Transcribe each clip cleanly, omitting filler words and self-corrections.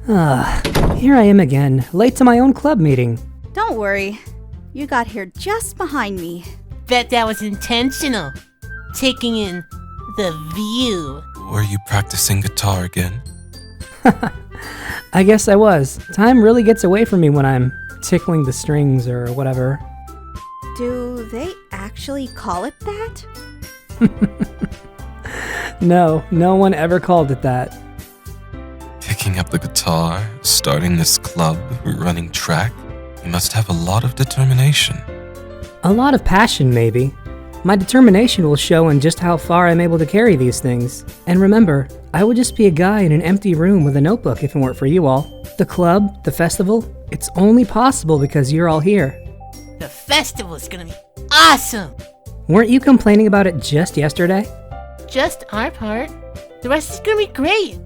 Here I am again, late to my own club meeting. Don't worry. You got here just behind me. Bet that was intentional. Taking in the view. Were you practicing guitar again? I guess I was. Time really gets away from me when I'm tickling the strings or whatever. Do they actually call it that? No one ever called it that. Picking up the guitar, starting this club, running track. You must have a lot of determination. A lot of passion, maybe. My determination will show in just how far I'm able to carry these things. And remember, I would just be a guy in an empty room with a notebook if it weren't for you all. The club, the festival, it's only possible because you're all here. The festival's gonna be awesome. Weren't you complaining about it just yesterday? Just our part. The rest is gonna be great.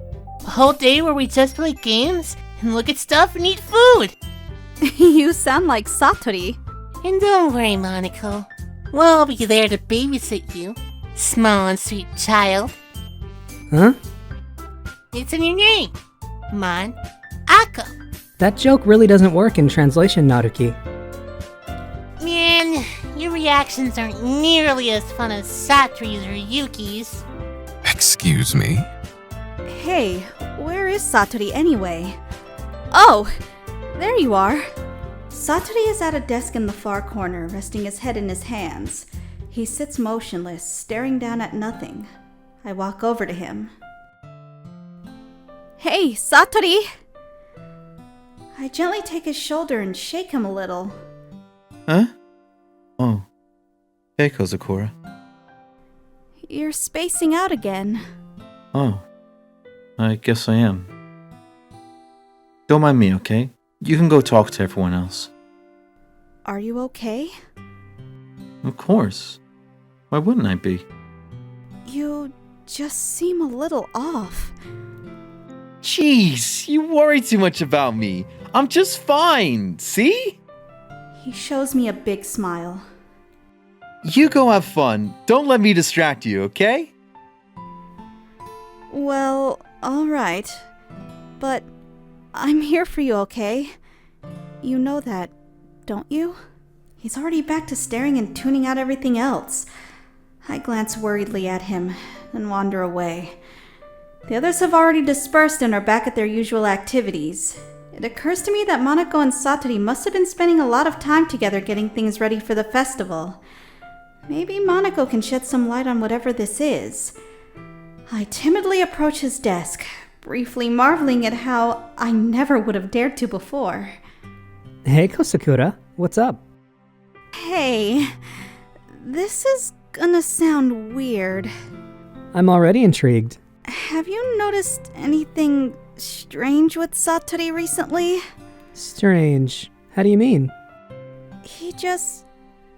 A whole day where we just play games and look at stuff and eat food. You sound like Satori. And don't worry, Monaco. We'll be there to babysit you, small and sweet child. Huh? It's in your name, Mon Ako. That joke really doesn't work in translation, Naruki. Man, your reactions aren't nearly as fun as Satori's or Yuki's. Excuse me? Hey, where is Satori anyway? Oh, there you are. Satori is at a desk in the far corner, resting his head in his hands. He sits motionless, staring down at nothing. I walk over to him. Hey, Satori! I gently take his shoulder and shake him a little. Huh? Oh. Hey, Kozakura. You're spacing out again. Oh. I guess I am. Don't mind me, okay? You can go talk to everyone else. Are you okay? Of course. Why wouldn't I be? You just seem a little off. Jeez, you worry too much about me. I'm just fine, see? He shows me a big smile. You go have fun. Don't let me distract you, okay? Well, alright. But I'm here for you, okay? You know that, don't you? He's already back to staring and tuning out everything else. I glance worriedly at him and wander away. The others have already dispersed and are back at their usual activities. It occurs to me that Monaco and Satori must have been spending a lot of time together getting things ready for the festival. Maybe Monaco can shed some light on whatever this is. I timidly approach his desk, briefly marveling at how I never would have dared to before. Hey, Kosakura, what's up? Hey, this is gonna sound weird. I'm already intrigued. Have you noticed anything strange with Satori recently? Strange. How do you mean? He just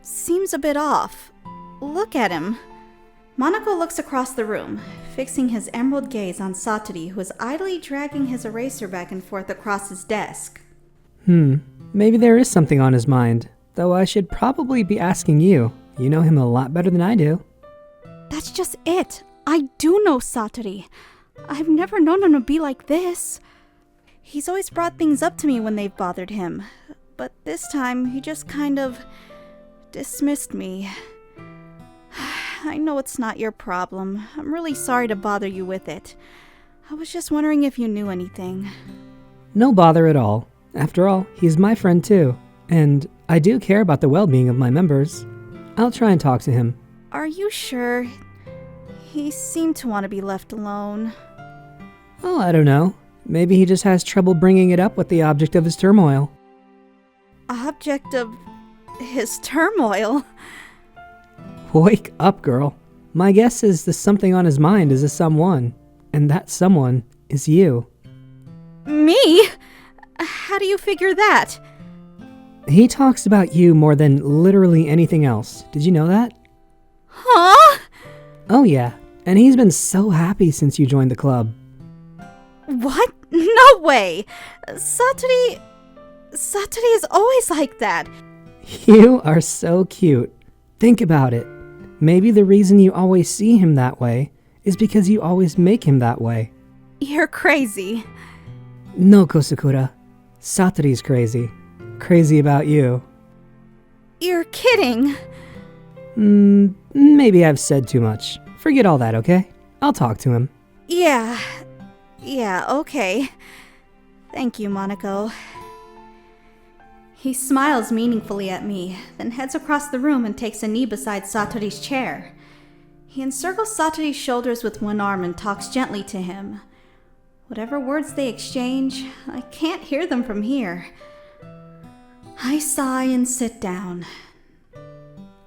seems a bit off. Look at him. Monaco looks across the room, fixing his emerald gaze on Satori, who is idly dragging his eraser back and forth across his desk. Maybe there is something on his mind, though I should probably be asking you. You know him a lot better than I do. That's just it. I do know Satori. I've never known him to be like this. He's always brought things up to me when they've bothered him, but this time he just kind of dismissed me. I know it's not your problem. I'm really sorry to bother you with it. I was just wondering if you knew anything. No bother at all. After all, he's my friend too, and I do care about the well-being of my members. I'll try and talk to him. Are you sure? He seemed to want to be left alone. Oh, I don't know. Maybe he just has trouble bringing it up with the object of his turmoil. Object of his turmoil? Wake up, girl. My guess is the something on his mind is a someone, and that someone is you. Me? How do you figure that? He talks about you more than literally anything else. Did you know that? Huh? Oh yeah, and he's been so happy since you joined the club. What? No way! Satori is always like that. You are so cute. Think about it. Maybe the reason you always see him that way is because you always make him that way. You're crazy. No, Kosakura. Satori's crazy. Crazy about you. You're kidding. Maybe I've said too much. Forget all that, okay? I'll talk to him. Yeah, okay. Thank you, Monaco. He smiles meaningfully at me, then heads across the room and takes a knee beside Satori's chair. He encircles Satori's shoulders with one arm and talks gently to him. Whatever words they exchange, I can't hear them from here. I sigh and sit down.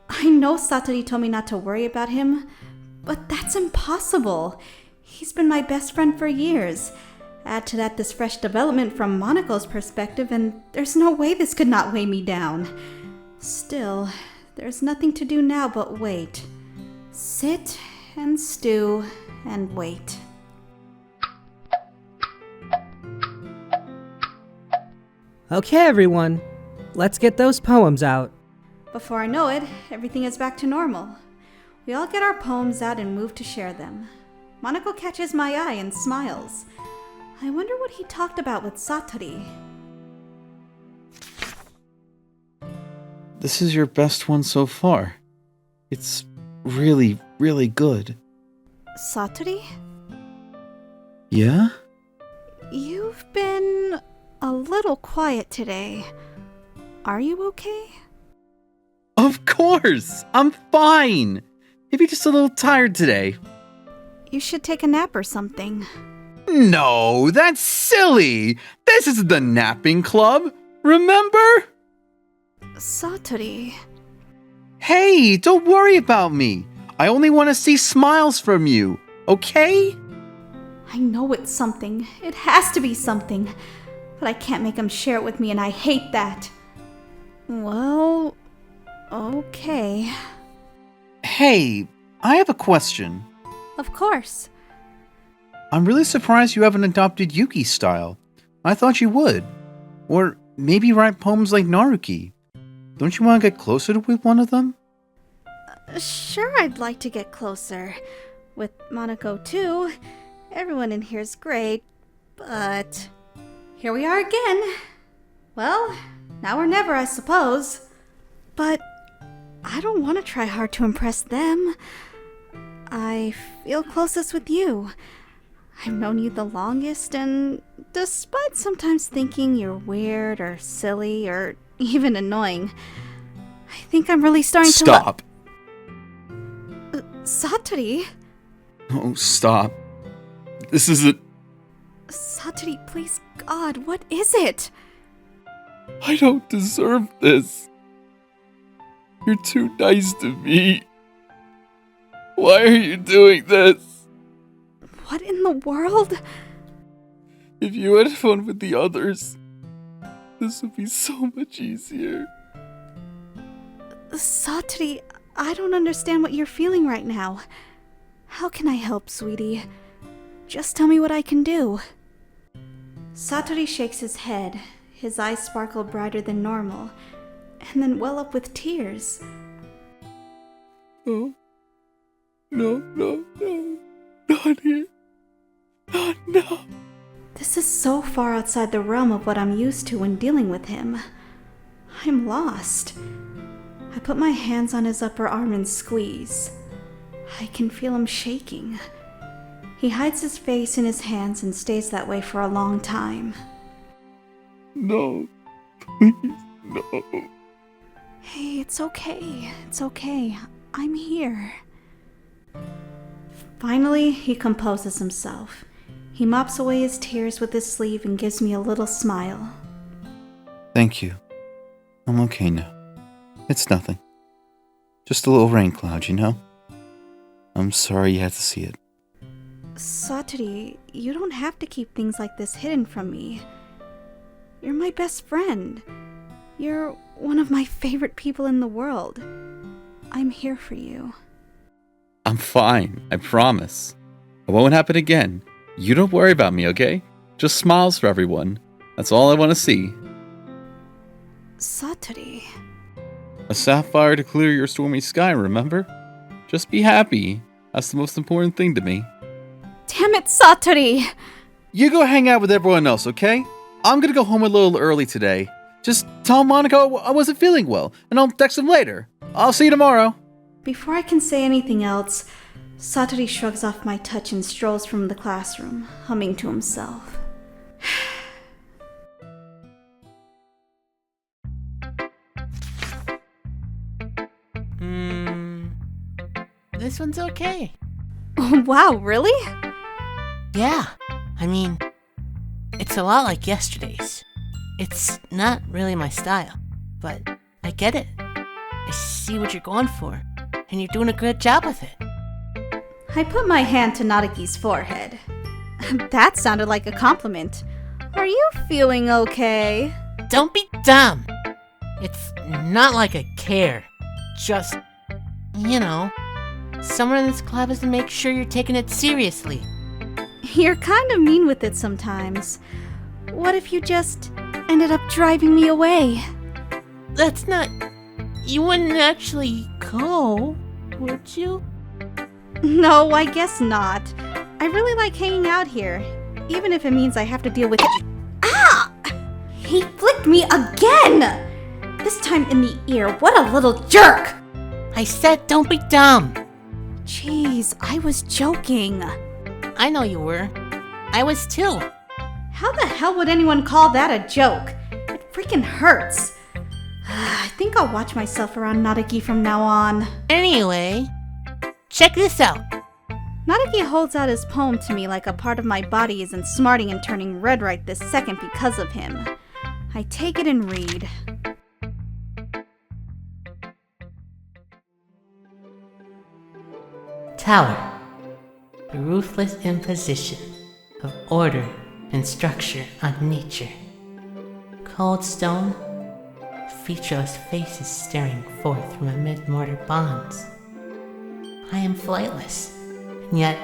I know Satori told me not to worry about him, but that's impossible. He's been my best friend for years. Add to that this fresh development from Monaco's perspective, and there's no way this could not weigh me down. Still, there's nothing to do now but wait. Sit and stew and wait. Okay, everyone. Let's get those poems out. Before I know it, everything is back to normal. We all get our poems out and move to share them. Monaco catches my eye and smiles. I wonder what he talked about with Satori. This is your best one so far. It's really, really good. Satori? Yeah? You've been a little quiet today. Are you okay? Of course! I'm fine! Maybe just a little tired today. You should take a nap or something. No, that's silly! This isn't the napping club, remember? Satori. Hey, don't worry about me. I only want to see smiles from you, okay? I know it's something. It has to be something. But I can't make him share it with me, and I hate that. Well, okay. Hey, I have a question. Of course. I'm really surprised you haven't adopted Yuki's style. I thought you would. Or maybe write poems like Naruki. Don't you want to get closer with one of them? Sure, I'd like to get closer. With Monaco, too. Everyone in here's great, but here we are again. Well, now or never, I suppose. But I don't want to try hard to impress them. I feel closest with you. I've known you the longest, and despite sometimes thinking you're weird or silly or even annoying, I think I'm really starting to Stop. Satori? Oh, stop. This isn't... Satori, please, God, what is it? I don't deserve this. You're too nice to me. Why are you doing this? What in the world? If you had fun with the others, this would be so much easier. Satori, I don't understand what you're feeling right now. How can I help, sweetie? Just tell me what I can do. Satori shakes his head. His eyes sparkle brighter than normal, and then well up with tears. No. No. Not here. Not now. This is so far outside the realm of what I'm used to when dealing with him. I'm lost. I put my hands on his upper arm and squeeze. I can feel him shaking. He hides his face in his hands and stays that way for a long time. No. Please, no. Hey, it's okay. It's okay. I'm here. Finally, he composes himself. He mops away his tears with his sleeve and gives me a little smile. Thank you. I'm okay now. It's nothing. Just a little rain cloud, you know? I'm sorry you had to see it. Satori, you don't have to keep things like this hidden from me. You're my best friend. You're one of my favorite people in the world. I'm here for you. I'm fine, I promise. It won't happen again. You don't worry about me, okay? Just smiles for everyone. That's all I want to see. Satori. A sapphire to clear your stormy sky, remember? Just be happy. That's the most important thing to me. Damn it, Satori! you go hang out with everyone else, okay? I'm gonna go home a little early today. Just tell Monica I wasn't feeling well, and I'll text him later. I'll see you tomorrow. Before I can say anything else, Satori shrugs off my touch and strolls from the classroom, humming to himself. This one's okay. Wow, really? Yeah, I mean, it's a lot like yesterday's. It's not really my style, but I get it. I see what you're going for, and you're doing a good job with it. I put my hand to Naruki's forehead. That sounded like a compliment. Are you feeling okay? Don't be dumb. It's not like I care. Just, someone in this club has to make sure you're taking it seriously. You're kind of mean with it sometimes. What if you just ended up driving me away? That's not... You wouldn't actually go, would you? No, I guess not. I really like hanging out here, even if it means I have to deal with it. Ah! He flicked me again! This time in the ear. What a little jerk! I said don't be dumb. Jeez, I was joking. I know you were. I was too. How the hell would anyone call that a joke? It freaking hurts. I think I'll watch myself around Naruki from now on. Anyway, check this out. Naruki holds out his poem to me like a part of my body isn't smarting and turning red right this second because of him. I take it and read. Tower. The ruthless imposition of order and structure on nature. Cold stone. Featureless faces staring forth from amid mortar bonds. I am flightless, and yet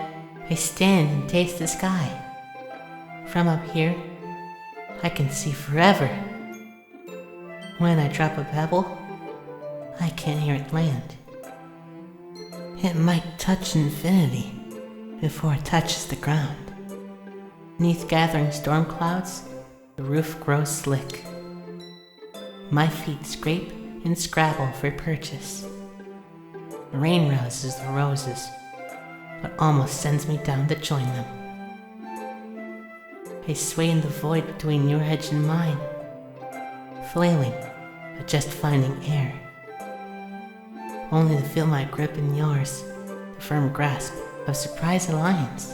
I stand and taste the sky. From up here, I can see forever. When I drop a pebble, I can't hear it land. It might touch infinity before it touches the ground. Neath gathering storm clouds, the roof grows slick. My feet scrape and scrabble for purchase. The rain rouses the roses, but almost sends me down to join them. I sway in the void between your edge and mine, flailing, but just finding air. Only to feel my grip in yours, the firm grasp of surprise alliance.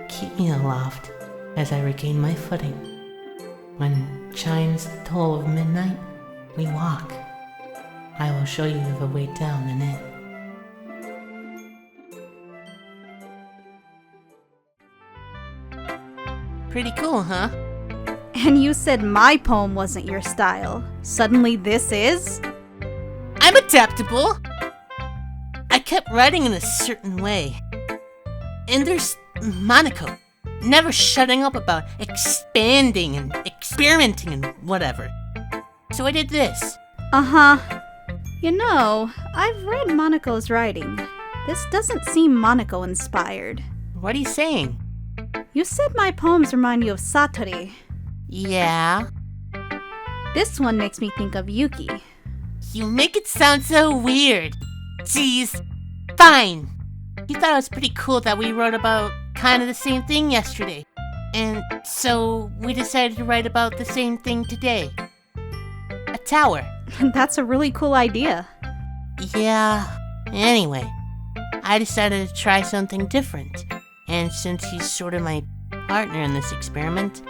Keep me aloft as I regain my footing. When chimes the toll of midnight, we walk. I will show you the way down and in. Pretty cool, huh? And you said my poem wasn't your style. Suddenly this is? I'm adaptable. I kept writing in a certain way. And there's Monaco, never shutting up about expanding and experimenting and whatever. So I did this. Uh-huh. You know, I've read Monaco's writing. This doesn't seem Monaco-inspired. What are you saying? You said my poems remind you of Satori. Yeah? This one makes me think of Yuki. You make it sound so weird. Jeez. Fine. You thought it was pretty cool that we wrote about kind of the same thing yesterday. And so we decided to write about the same thing today. A tower. That's a really cool idea. Yeah. Anyway, I decided to try something different. And since he's sort of my partner in this experiment,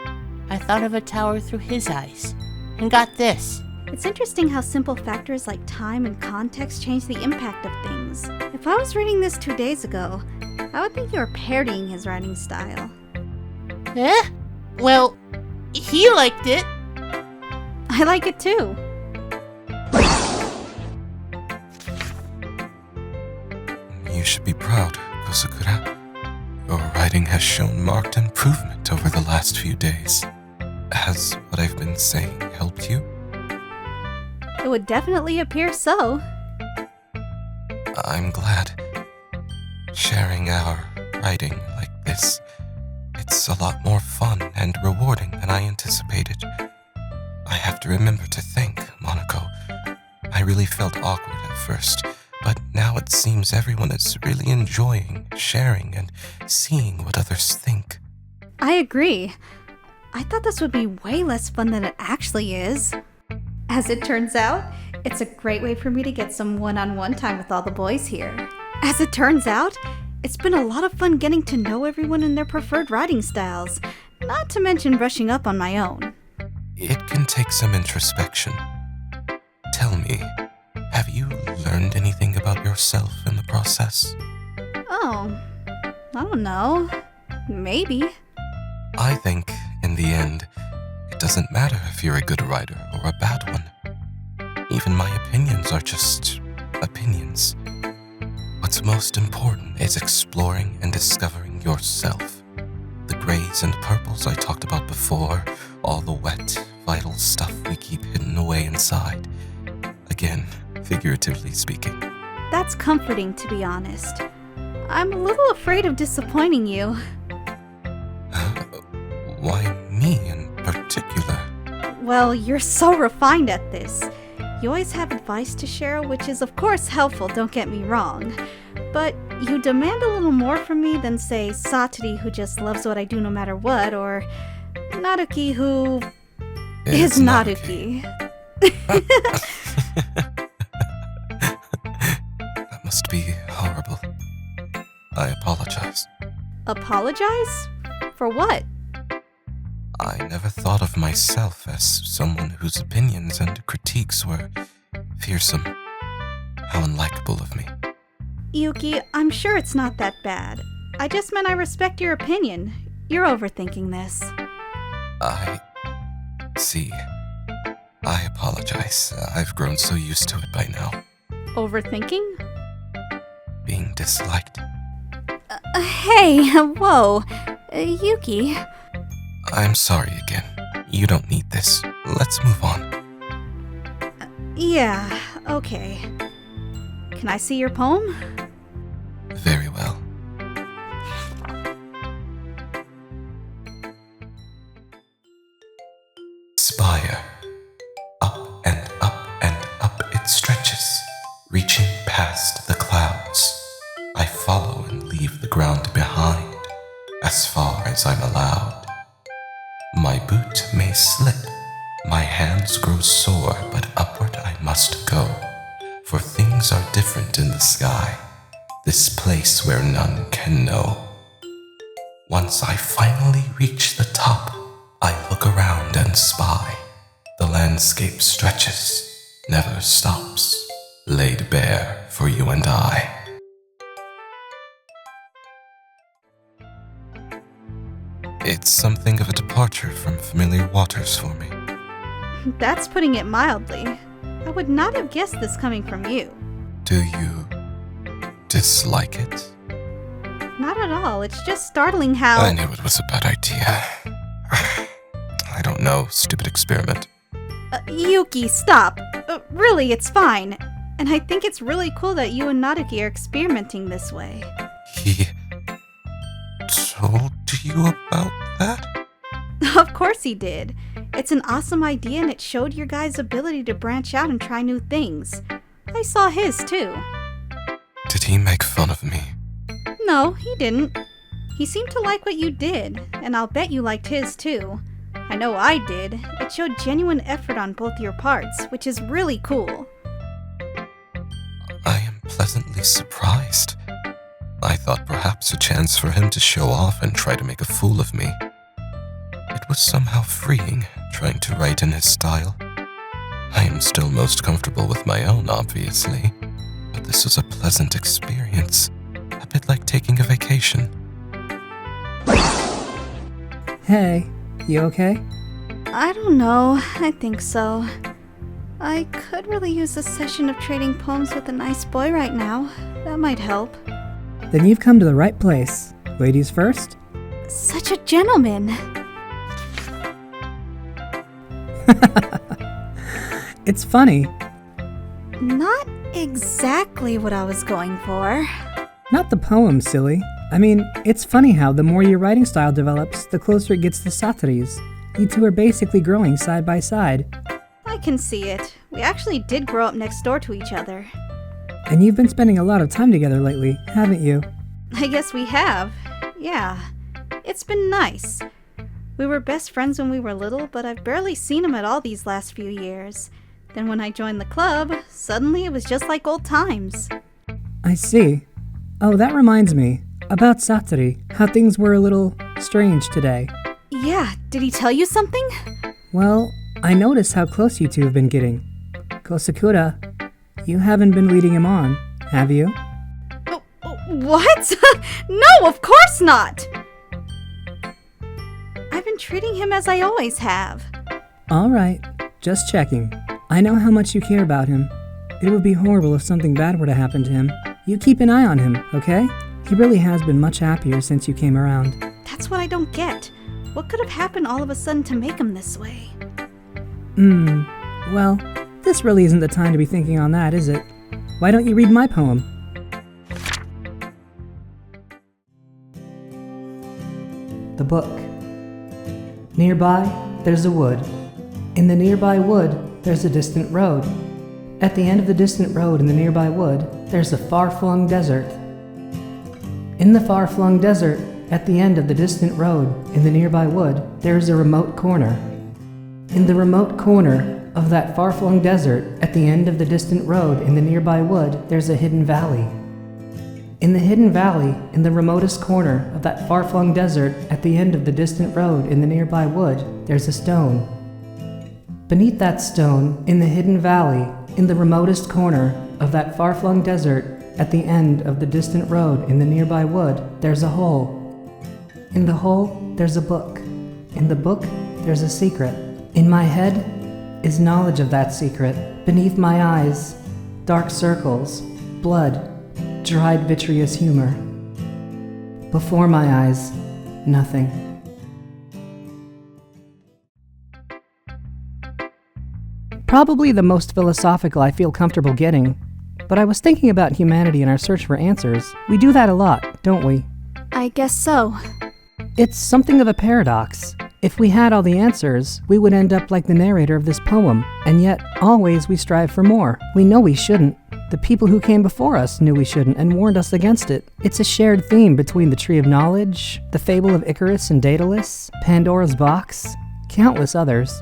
I thought of a tower through his eyes. And got this. It's interesting how simple factors like time and context change the impact of things. If I was reading this 2 days ago, I would think you were parodying his writing style. Eh? Well, he liked it. I like it too. You should be proud, Kosakura. Your writing has shown marked improvement over the last few days. Has what I've been saying helped you? It would definitely appear so. I'm glad. Sharing our writing like this, it It's a lot more fun and rewarding than I anticipated. I have to remember to thank Monaco. I really felt awkward at first, but now it seems everyone is really enjoying sharing and seeing what others think. I agree. I thought this would be way less fun than it actually is. As it turns out, it's a great way for me to get some one-on-one time with all the boys here. As it turns out, it's been a lot of fun getting to know everyone and their preferred riding styles, not to mention brushing up on my own. It can take some introspection. Tell me, have you learned anything about yourself in the process? Oh, I don't know. Maybe. I think, in the end, it doesn't matter if you're a good rider or a bad one. Even my opinions are just opinions. What's most important is exploring and discovering yourself. The grays and purples I talked about before, all the wet, vital stuff we keep hidden away inside. Again, figuratively speaking. That's comforting, to be honest. I'm a little afraid of disappointing you. Why me in particular? Well, you're so refined at this. You always have advice to share, which is of course helpful, don't get me wrong. But you demand a little more from me than, say, Satori, who just loves what I do no matter what, or Naruki, who is Naruki. That must be horrible. I apologize. Apologize? For what? I never thought of myself as someone whose opinions and critiques were fearsome. How unlikable of me. Yuki, I'm sure it's not that bad. I just meant I respect your opinion. You're overthinking this. I see. I apologize. I've grown so used to it by now. Overthinking? Being disliked. Hey, whoa. Yuki. I'm sorry again. You don't need this. Let's move on. Yeah, okay. Can I see your poem? Very well. Spire. Up and up and up it stretches, reaching past the clouds. I follow and leave the ground behind, as far as I'm allowed. My boot may slip, my hands grow sore, but upward I must go, for things are different in the sky, this place where none can know. Once I finally reach the top, I look around and spy. The landscape stretches, never stops, laid bare for you and I. It's something of a departure from familiar waters for me. That's putting it mildly. I would not have guessed this coming from you. Do you dislike it? Not at all. It's just startling how... I knew it was a bad idea. I don't know, stupid experiment. Yuki, stop. Really, it's fine. And I think it's really cool that you and Naruki are experimenting this way. He told you about that? Of course he did. It's an awesome idea and it showed your guys' ability to branch out and try new things. I saw his too. Did he make fun of me? No, he didn't. He seemed to like what you did, and I'll bet you liked his too. I know I did. It showed genuine effort on both your parts, which is really cool. I am pleasantly surprised. I thought perhaps a chance for him to show off and try to make a fool of me. It was somehow freeing, trying to write in his style. I am still most comfortable with my own, obviously, but this was a pleasant experience, a bit like taking a vacation. Hey, you okay? I don't know. I think so. I could really use a session of trading poems with a nice boy right now. That might help. Then you've come to the right place. Ladies first? Such a gentleman. It's funny. Not exactly what I was going for. Not the poem, silly. I mean, it's funny how the more your writing style develops, the closer it gets to Satori's. You two are basically growing side by side. I can see it. We actually did grow up next door to each other. And you've been spending a lot of time together lately, haven't you? I guess we have. Yeah. It's been nice. We were best friends when we were little, but I've barely seen him at all these last few years. Then when I joined the club, suddenly it was just like old times. I see. Oh, that reminds me. About Satori, how things were a little strange today. Yeah, did he tell you something? Well, I noticed how close you two have been getting. Kosakura, you haven't been leading him on, have you? What? No, of course not! I've been treating him as I always have. Alright, just checking. I know how much you care about him. It would be horrible if something bad were to happen to him. You keep an eye on him, okay? He really has been much happier since you came around. That's what I don't get. What could have happened all of a sudden to make him this way? Well, this really isn't the time to be thinking on that, is it? Why don't you read my poem? The book. Nearby, there's a wood. In the nearby wood, there's a distant road. At the end of the distant road in the nearby wood, there's a far-flung desert. In the far-flung desert, at the end of the distant road in the nearby wood, there's a remote corner. In the remote corner of that far-flung desert, at the end of the distant road in the nearby wood, there's a hidden valley. In the hidden valley, in the remotest corner of that far-flung desert, at the end of the distant road in the nearby wood, there's a stone. Beneath that stone, in the hidden valley, in the remotest corner of that far-flung desert, at the end of the distant road in the nearby wood, there's a hole. In the hole, there's a book. In the book, there's a secret. In my head is knowledge of that secret. Beneath my eyes, dark circles, blood, dried vitreous humor. Before my eyes, nothing. Probably the most philosophical I feel comfortable getting. But I was thinking about humanity in our search for answers. We do that a lot, don't we? I guess so. It's something of a paradox. If we had all the answers, we would end up like the narrator of this poem, and yet always we strive for more. We know we shouldn't. The people who came before us knew we shouldn't and warned us against it. It's a shared theme between the Tree of Knowledge, the Fable of Icarus and Daedalus, Pandora's Box, countless others.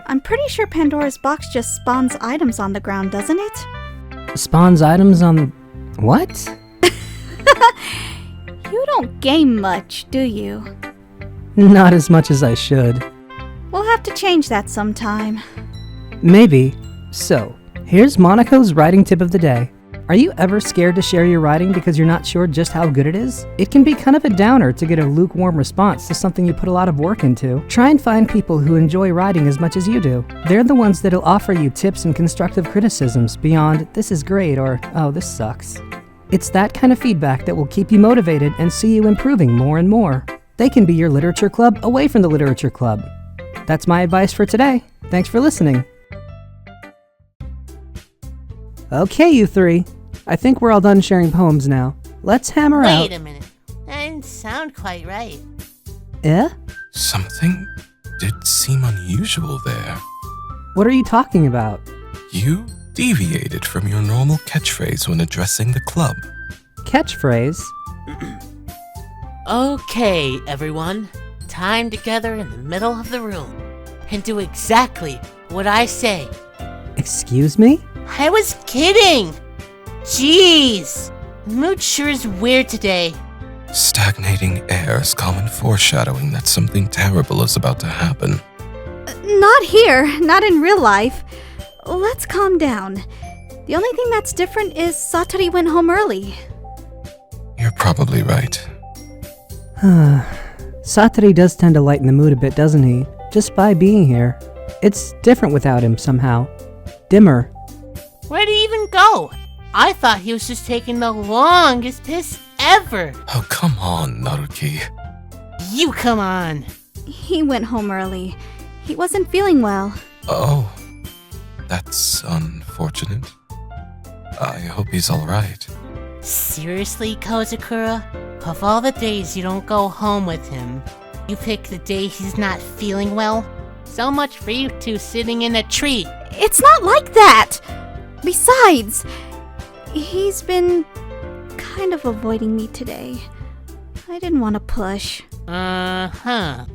I'm pretty sure Pandora's box just spawns items on the ground, doesn't it? Spawns items on... what? You don't game much, do you? Not as much as I should. We'll have to change that sometime. Maybe. So, here's Monaco's writing tip of the day. Are you ever scared to share your writing because you're not sure just how good it is? It can be kind of a downer to get a lukewarm response to something you put a lot of work into. Try and find people who enjoy writing as much as you do. They're the ones that'll offer you tips and constructive criticisms beyond, this is great, or, oh, this sucks. It's that kind of feedback that will keep you motivated and see you improving more and more. They can be your literature club away from the literature club. That's my advice for today. Thanks for listening. Okay, you three. I think we're all done sharing poems now. Let's hammer out. Wait a minute. That didn't sound quite right. Eh? Something did seem unusual there. What are you talking about? You deviated from your normal catchphrase when addressing the club. Catchphrase? Okay, everyone. Time to gather in the middle of the room and do exactly what I say. Excuse me? I was kidding! Jeez! The mood sure is weird today. Stagnating air is common foreshadowing that something terrible is about to happen. Not here, not in real life. Let's calm down. The only thing that's different is Satori went home early. You're probably right. Satori does tend to lighten the mood a bit, doesn't he? Just by being here. It's different without him somehow. Dimmer. Where'd he even go? I thought he was just taking the longest piss ever. Oh, come on, Naruki. You come on. He went home early. He wasn't feeling well. Oh, that's unfortunate. I hope he's alright. Seriously, Kozakura? Of all the days you don't go home with him, you pick the day he's not feeling well? So much for you two sitting in a tree. It's not like that! Besides, he's been kind of avoiding me today. I didn't want to push. Uh-huh.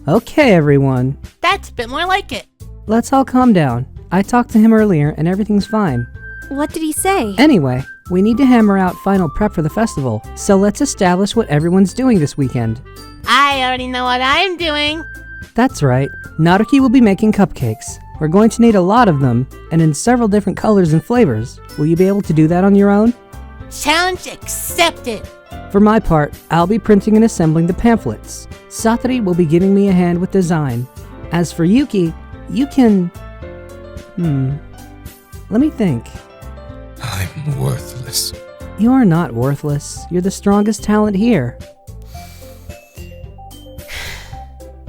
Okay, everyone. That's a bit more like it. Let's all calm down. I talked to him earlier and everything's fine. What did he say? Anyway, we need to hammer out final prep for the festival, so let's establish what everyone's doing this weekend. I already know what I'm doing. That's right. Naruki will be making cupcakes. We're going to need a lot of them, and in several different colors and flavors. Will you be able to do that on your own? Challenge accepted. For my part, I'll be printing and assembling the pamphlets. Satori will be giving me a hand with design. As for Yuki, you can... Let me think. I'm worthless. You're not worthless. You're the strongest talent here.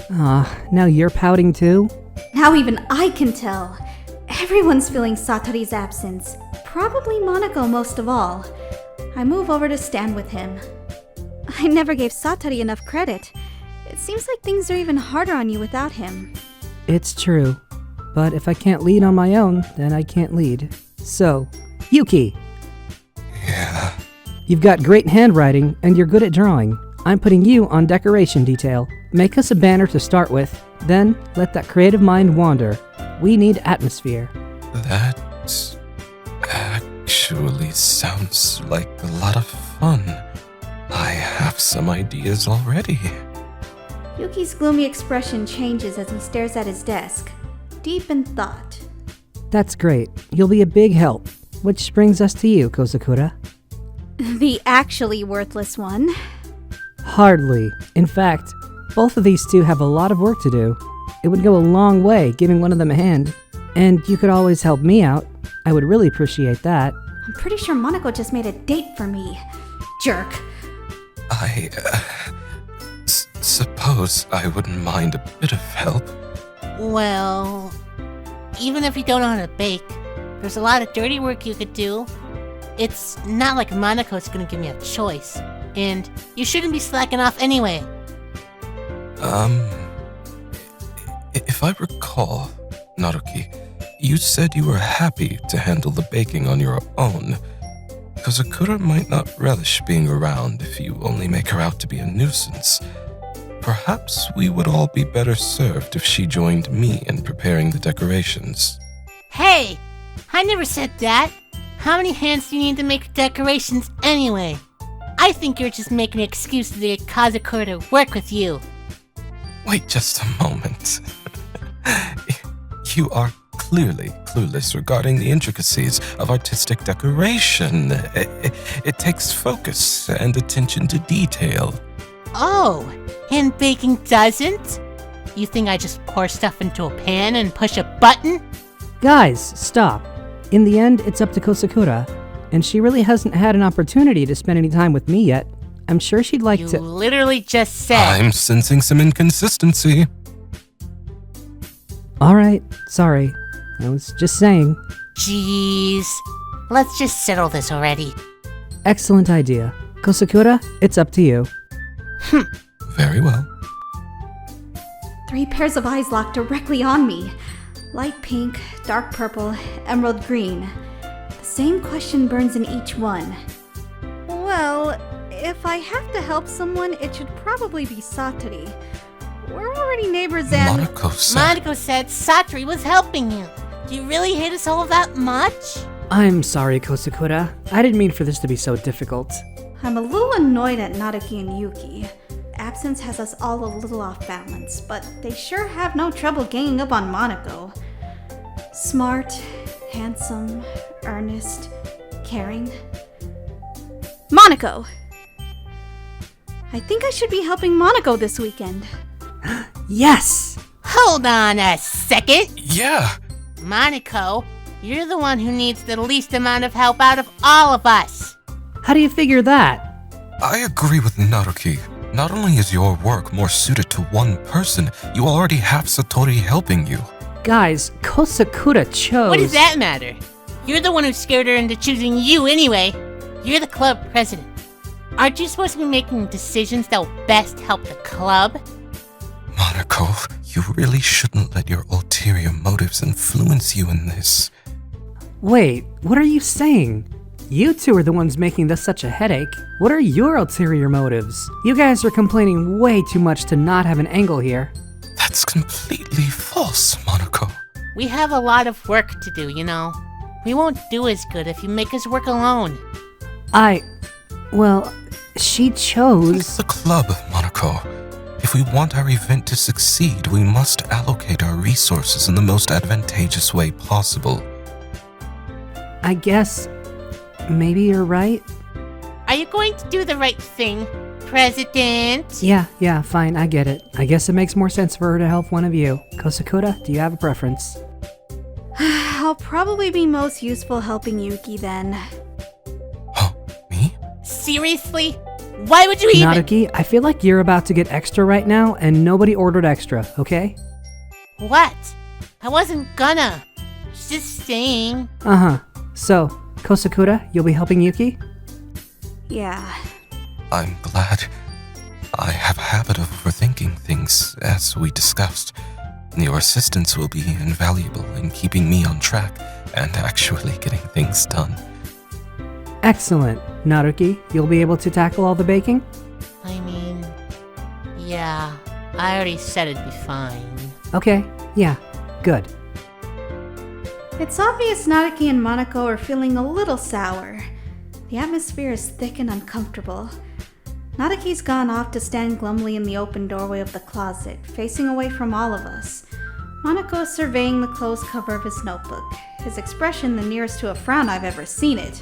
Now you're pouting too? Now even I can tell. Everyone's feeling Satori's absence. Probably Monoko most of all. I move over to stand with him. I never gave Satori enough credit. It seems like things are even harder on you without him. It's true. But if I can't lead on my own, then I can't lead. So, Yuki! Yeah. You've got great handwriting, and you're good at drawing. I'm putting you on decoration detail. Make us a banner to start with, then let that creative mind wander. We need atmosphere. That actually sounds like a lot of fun. I have some ideas already. Yuki's gloomy expression changes as he stares at his desk, deep in thought. That's great. You'll be a big help. Which brings us to you, Kozakura. The actually worthless one. Hardly. In fact, both of these two have a lot of work to do. It would go a long way giving one of them a hand. And you could always help me out. I would really appreciate that. I'm pretty sure Monoko just made a date for me. Jerk. I suppose I wouldn't mind a bit of help. Well, even if you don't know how to bake, there's a lot of dirty work you could do. It's not like Monaco's gonna give me a choice. And you shouldn't be slacking off anyway. If I recall, Naruki, you said you were happy to handle the baking on your own. Kozakura might not relish being around if you only make her out to be a nuisance. Perhaps we would all be better served if she joined me in preparing the decorations. Hey! I never said that! How many hands do you need to make decorations anyway? I think you're just making an excuse to get Kozakura to work with you. Wait just a moment. You are clearly clueless regarding the intricacies of artistic decoration. It takes focus and attention to detail. Oh, and baking doesn't? You think I just pour stuff into a pan and push a button? Guys, stop. In the end, it's up to Kozakura, and she really hasn't had an opportunity to spend any time with me yet. I'm sure she'd like You to... literally just said... I'm sensing some inconsistency. Alright, sorry. I was just saying. Jeez. Let's just settle this already. Excellent idea. Kozakura, it's up to you. Very well. 3 pairs of eyes locked directly on me. Light pink, dark purple, emerald green. The same question burns in each one. Well, if I have to help someone, it should probably be Satori. We're already neighbors and... Monoko said Satori was helping you. Do you really hate us all that much? I'm sorry, Kozakura. I didn't mean for this to be so difficult. I'm a little annoyed at Naruki and Yuki. Absence has us all a little off balance, but they sure have no trouble ganging up on Monoko. Smart, handsome, earnest, caring. Monoko! I think I should be helping Monoko this weekend. Yes! Hold on a second. Yeah. Monoko, you're the one who needs the least amount of help out of all of us. How do you figure that? I agree with Naruki. Not only is your work more suited to one person, you already have Satori helping you. Guys, Kozakura chose... What does that matter? You're the one who scared her into choosing you anyway. You're the club president. Aren't you supposed to be making decisions that will best help the club? Monaco, you really shouldn't let your ulterior motives influence you in this. Wait, what are you saying? You two are the ones making this such a headache. What are your ulterior motives? You guys are complaining way too much to not have an angle here. That's completely false, Monaco. We have a lot of work to do, you know. We won't do as good if you make us work alone. Well, she chose... It's the club, Monaco. If we want our event to succeed, we must allocate our resources in the most advantageous way possible. I guess... maybe you're right? Are you going to do the right thing, President? Yeah, fine, I get it. I guess it makes more sense for her to help one of you. Kosakura, do you have a preference? I'll probably be most useful helping Yuki then. Huh? Me? Seriously? Why would you even— Naruki, I feel like you're about to get extra right now, and nobody ordered extra, okay? What? I wasn't gonna. Just saying. Uh-huh. So, Kosakura, you'll be helping Yuki? Yeah. I'm glad. I have a habit of overthinking things, as we discussed. Your assistance will be invaluable in keeping me on track and actually getting things done. Excellent. Naruki, you'll be able to tackle all the baking? I mean, yeah, I already said it'd be fine. Okay, yeah, good. It's obvious Naruki and Monaco are feeling a little sour. The atmosphere is thick and uncomfortable. Naruki's gone off to stand glumly in the open doorway of the closet, facing away from all of us. Monaco is surveying the closed cover of his notebook, his expression the nearest to a frown I've ever seen it.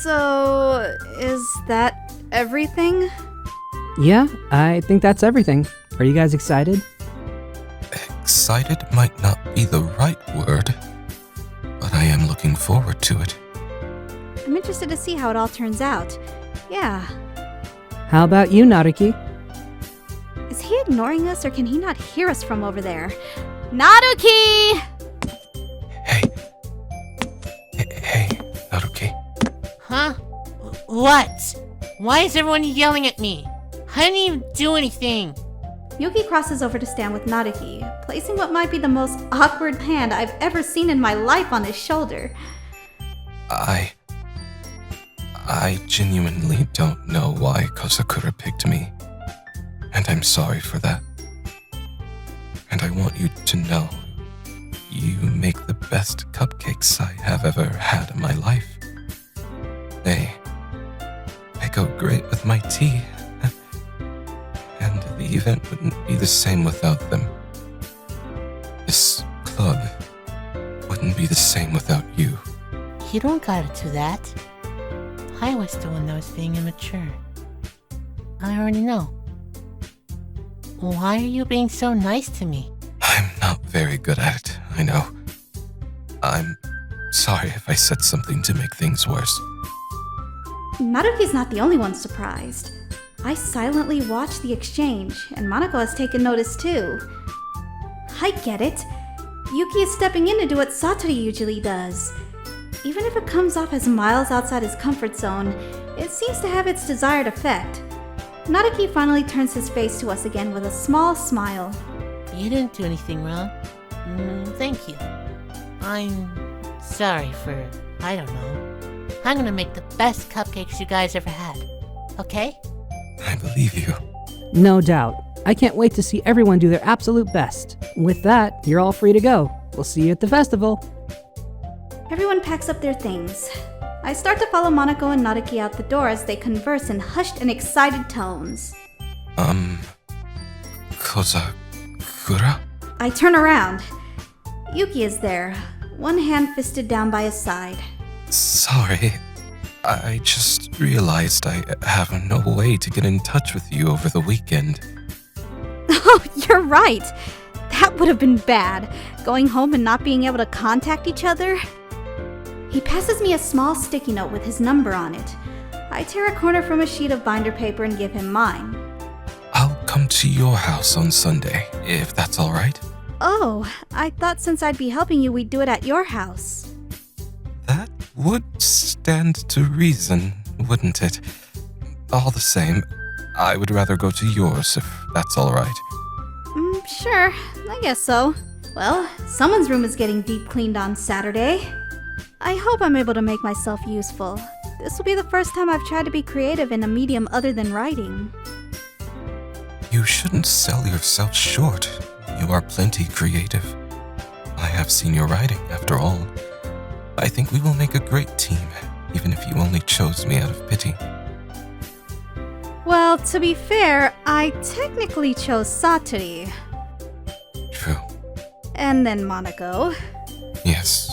So, is that everything? Yeah, I think that's everything. Are you guys excited? Excited might not be the right word, but I am looking forward to it. I'm interested to see how it all turns out. Yeah. How about you, Naruki? Is he ignoring us or can he not hear us from over there? Naruki! Hey, Naruki. Huh? What? Why is everyone yelling at me? I didn't even do anything. Yuki crosses over to stand with Naruki, placing what might be the most awkward hand I've ever seen in my life on his shoulder. I genuinely don't know why Kosakura picked me, and I'm sorry for that. And I want you to know, you make the best cupcakes I have ever had in my life. They go great with my tea, and the event wouldn't be the same without them. This club wouldn't be the same without you. You don't gotta do that. I was the one that was being immature. I already know. Why are you being so nice to me? I'm not very good at it, I know. I'm sorry if I said something to make things worse. Naruki's not the only one surprised. I silently watched the exchange, and Monaco has taken notice too. I get it. Yuki is stepping in to do what Satori usually does. Even if it comes off as miles outside his comfort zone, it seems to have its desired effect. Naruki finally turns his face to us again with a small smile. You didn't do anything wrong. Thank you. I'm sorry for, I don't know. I'm gonna make the best cupcakes you guys ever had. Okay? I believe you. No doubt. I can't wait to see everyone do their absolute best. With that, you're all free to go. We'll see you at the festival. Everyone packs up their things. I start to follow Monaco and Naruki out the door as they converse in hushed and excited tones. Kosakura? I turn around. Yuki is there, one hand fisted down by his side. Sorry. I just realized I have no way to get in touch with you over the weekend. Oh, you're right. That would have been bad, going home and not being able to contact each other. He passes me a small sticky note with his number on it. I tear a corner from a sheet of binder paper and give him mine. I'll come to your house on Sunday, if that's all right. Oh, I thought since I'd be helping you, we'd do it at your house. That would stand to reason, wouldn't it? All the same, I would rather go to yours if that's alright. Sure, I guess so. Well, someone's room is getting deep cleaned on Saturday. I hope I'm able to make myself useful. This will be the first time I've tried to be creative in a medium other than writing. You shouldn't sell yourself short. You are plenty creative. I have seen your writing, after all. I think we will make a great team, even if you only chose me out of pity. Well, to be fair, I technically chose Satori. True. And then Monaco. Yes.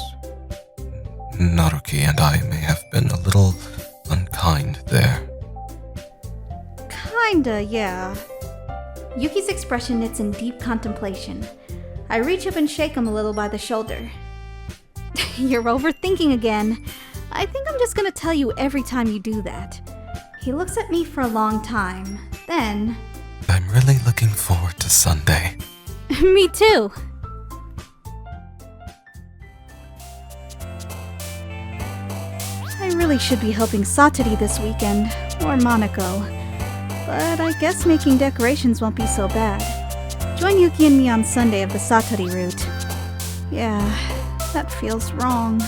Naruki and I may have been a little unkind there. Kinda, yeah. Yuki's expression knits in deep contemplation. I reach up and shake him a little by the shoulder. You're overthinking again. I think I'm just gonna tell you every time you do that. He looks at me for a long time. Then... I'm really looking forward to Sunday. Me too. I really should be helping Satori this weekend, or Monaco. But I guess making decorations won't be so bad. Join Yuki and me on Sunday of the Satori route. Yeah, that feels wrong.